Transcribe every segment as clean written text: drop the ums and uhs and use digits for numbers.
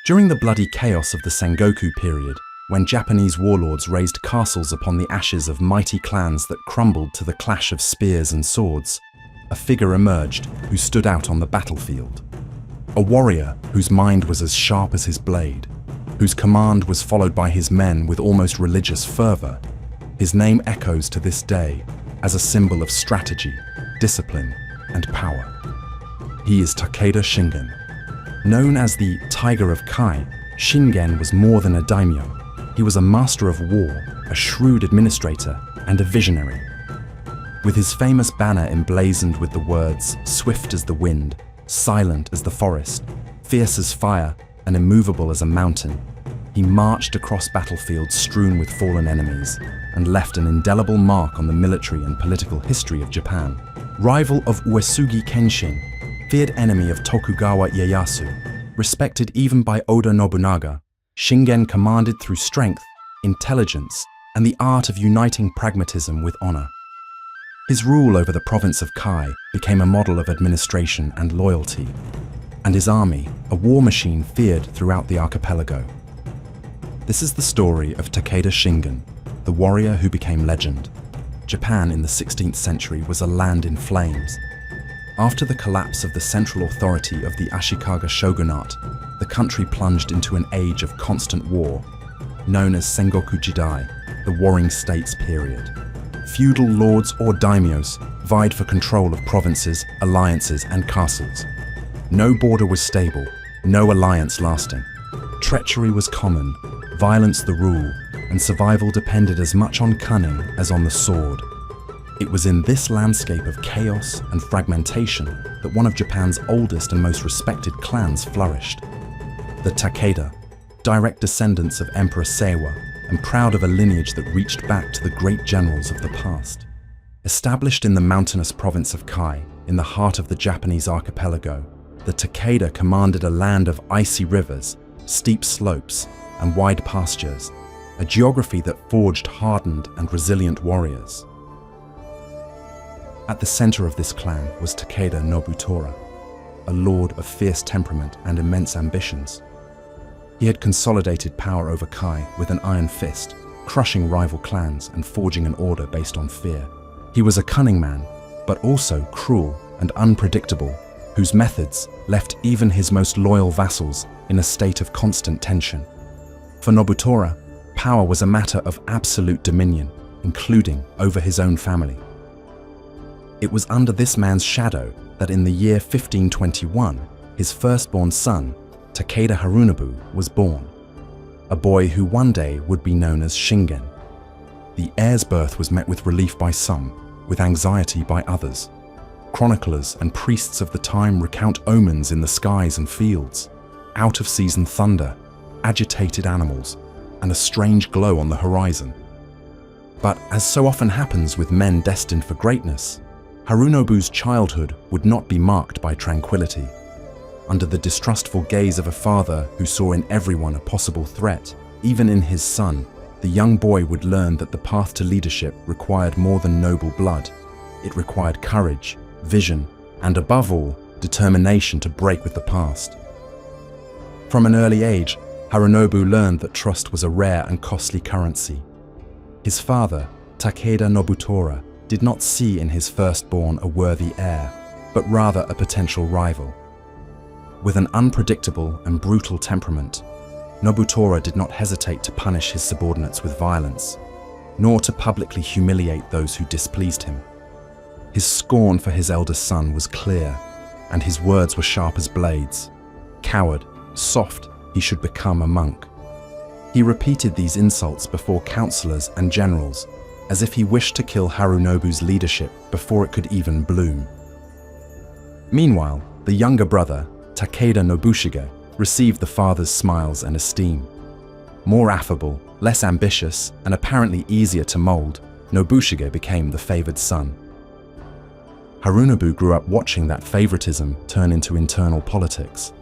During the bloody chaos of the Sengoku period, when Japanese warlords raised castles upon the ashes of mighty clans that crumbled to the clash of spears and swords, a figure emerged who stood out on the battlefield. A warrior whose mind was as sharp as his blade, whose command was followed by his men with almost religious fervor. His name echoes to this day as a symbol of strategy, discipline, and power. He is Takeda Shingen. Known as the Tiger of Kai, Shingen was more than a daimyo. He was a master of war, a shrewd administrator, and a visionary. With his famous banner emblazoned with the words, "Swift as the wind, silent as the forest, fierce as fire, and immovable as a mountain," he marched across battlefields strewn with fallen enemies and left an indelible mark on the military and political history of Japan. Rival of Uesugi Kenshin, feared enemy of Tokugawa Ieyasu, respected even by Oda Nobunaga, Shingen commanded through strength, intelligence, and the art of uniting pragmatism with honor. His rule over the province of Kai became a model of administration and loyalty, and his army, a war machine feared throughout the archipelago. This is the story of Takeda Shingen, the warrior who became legend. Japan in the 16th century was a land in flames. After the collapse of the central authority of the Ashikaga shogunate, the country plunged into an age of constant war, known as Sengoku Jidai, the Warring States period. Feudal lords or daimyos vied for control of provinces, alliances, and castles. No border was stable, no alliance lasting. Treachery was common, violence the rule, and survival depended as much on cunning as on the sword. It was in this landscape of chaos and fragmentation that one of Japan's oldest and most respected clans flourished. The Takeda, direct descendants of Emperor Seiwa, and proud of a lineage that reached back to the great generals of the past. Established in the mountainous province of Kai, in the heart of the Japanese archipelago, the Takeda commanded a land of icy rivers, steep slopes, and wide pastures, a geography that forged hardened and resilient warriors. At the center of this clan was Takeda Nobutora, a lord of fierce temperament and immense ambitions. He had consolidated power over Kai with an iron fist, crushing rival clans and forging an order based on fear. He was a cunning man, but also cruel and unpredictable, whose methods left even his most loyal vassals in a state of constant tension. For Nobutora, power was a matter of absolute dominion, including over his own family. It was under this man's shadow that in the year 1521, his firstborn son, Takeda Harunobu, was born, a boy who one day would be known as Shingen. The heir's birth was met with relief by some, with anxiety by others. Chroniclers and priests of the time recount omens in the skies and fields, out-of-season thunder, agitated animals, and a strange glow on the horizon. But as so often happens with men destined for greatness, Harunobu's childhood would not be marked by tranquility. Under the distrustful gaze of a father who saw in everyone a possible threat, even in his son, the young boy would learn that the path to leadership required more than noble blood. It required courage, vision, and above all, determination to break with the past. From an early age, Harunobu learned that trust was a rare and costly currency. His father, Takeda Nobutora, did not see in his firstborn a worthy heir, but rather a potential rival. With an unpredictable and brutal temperament, Nobutora did not hesitate to punish his subordinates with violence, nor to publicly humiliate those who displeased him. His scorn for his eldest son was clear, and his words were sharp as blades. Coward, soft, he should become a monk. He repeated these insults before counselors and generals, as if he wished to kill Harunobu's leadership before it could even bloom. Meanwhile, the younger brother, Takeda Nobushige, received the father's smiles and esteem. More affable, less ambitious, and apparently easier to mold, Nobushige became the favored son. Harunobu grew up watching that favoritism turn into internal politics.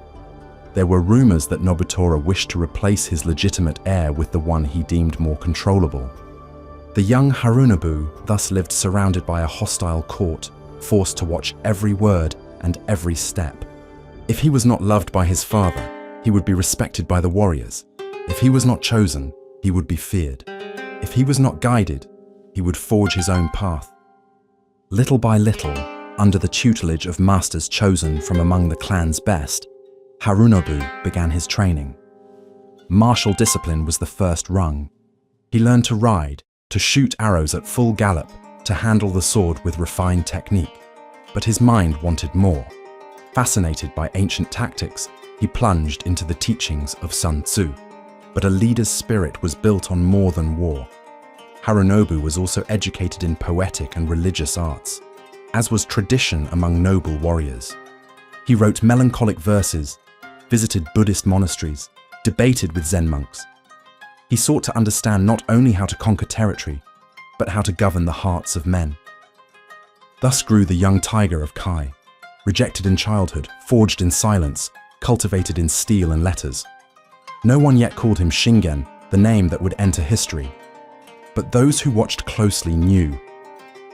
There were rumors that Nobutora wished to replace his legitimate heir with the one he deemed more controllable. The young Harunobu thus lived surrounded by a hostile court, forced to watch every word and every step. If he was not loved by his father, he would be respected by the warriors. If he was not chosen, he would be feared. If he was not guided, he would forge his own path. Little by little, under the tutelage of masters chosen from among the clan's best, Harunobu began his training. Martial discipline was the first rung. He learned to ride, to shoot arrows at full gallop, to handle the sword with refined technique. But his mind wanted more. Fascinated by ancient tactics, he plunged into the teachings of Sun Tzu. But a leader's spirit was built on more than war. Harunobu was also educated in poetic and religious arts, as was tradition among noble warriors. He wrote melancholic verses, visited Buddhist monasteries, debated with Zen monks. He sought to understand not only how to conquer territory, but how to govern the hearts of men. Thus grew the young tiger of Kai, rejected in childhood, forged in silence, cultivated in steel and letters. No one yet called him Shingen, the name that would enter history. But those who watched closely knew.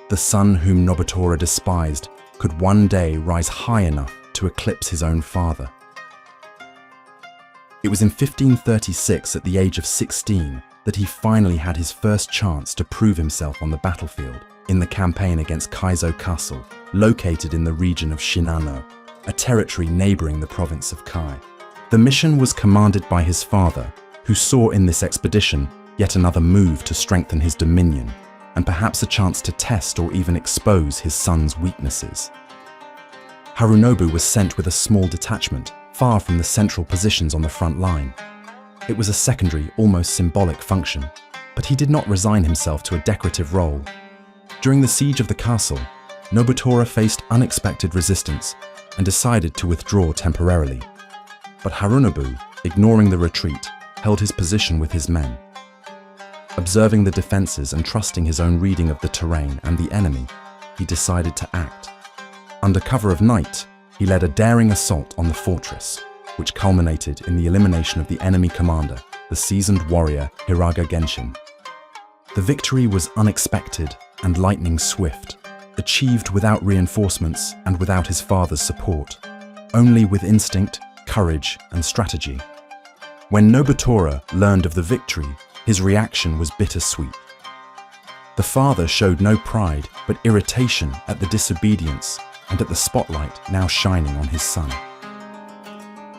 The son whom Nobutora despised could one day rise high enough to eclipse his own father. It was in 1536, at the age of 16, that he finally had his first chance to prove himself on the battlefield in the campaign against Kaizo Castle, located in the region of Shinano, a territory neighboring the province of Kai. The mission was commanded by his father, who saw in this expedition yet another move to strengthen his dominion, and perhaps a chance to test or even expose his son's weaknesses. Harunobu was sent with a small detachment, far from the central positions on the front line. It was a secondary, almost symbolic function, but he did not resign himself to a decorative role. During the siege of the castle, Nobutora faced unexpected resistance and decided to withdraw temporarily. But Harunobu, ignoring the retreat, held his position with his men. Observing the defenses and trusting his own reading of the terrain and the enemy, he decided to act. Under cover of night, he led a daring assault on the fortress, which culminated in the elimination of the enemy commander, the seasoned warrior Hiraga Genshin. The victory was unexpected and lightning swift, achieved without reinforcements and without his father's support, only with instinct, courage, and strategy. When Nobutora learned of the victory, his reaction was bittersweet. The father showed no pride, but irritation at the disobedience and at the spotlight now shining on his son.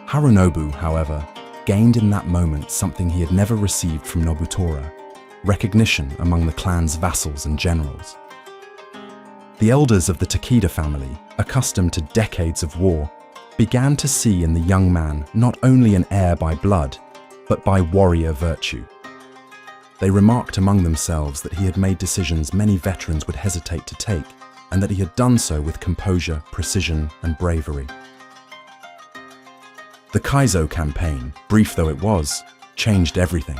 Harunobu, however, gained in that moment something he had never received from Nobutora: recognition among the clan's vassals and generals. The elders of the Takeda family, accustomed to decades of war, began to see in the young man not only an heir by blood, but by warrior virtue. They remarked among themselves that he had made decisions many veterans would hesitate to take, and that he had done so with composure, precision, and bravery. The Kaizo campaign, brief though it was, changed everything.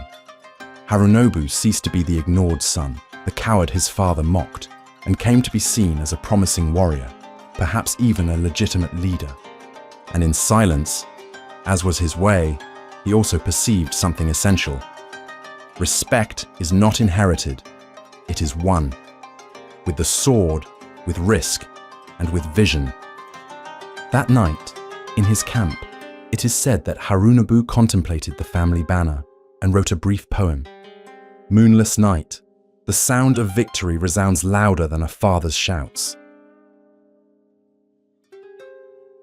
Harunobu ceased to be the ignored son, the coward his father mocked, and came to be seen as a promising warrior, perhaps even a legitimate leader. And in silence, as was his way, he also perceived something essential. Respect is not inherited, it is won. With the sword, with risk, and with vision. That night, in his camp, it is said that Harunobu contemplated the family banner and wrote a brief poem. Moonless night, the sound of victory resounds louder than a father's shouts.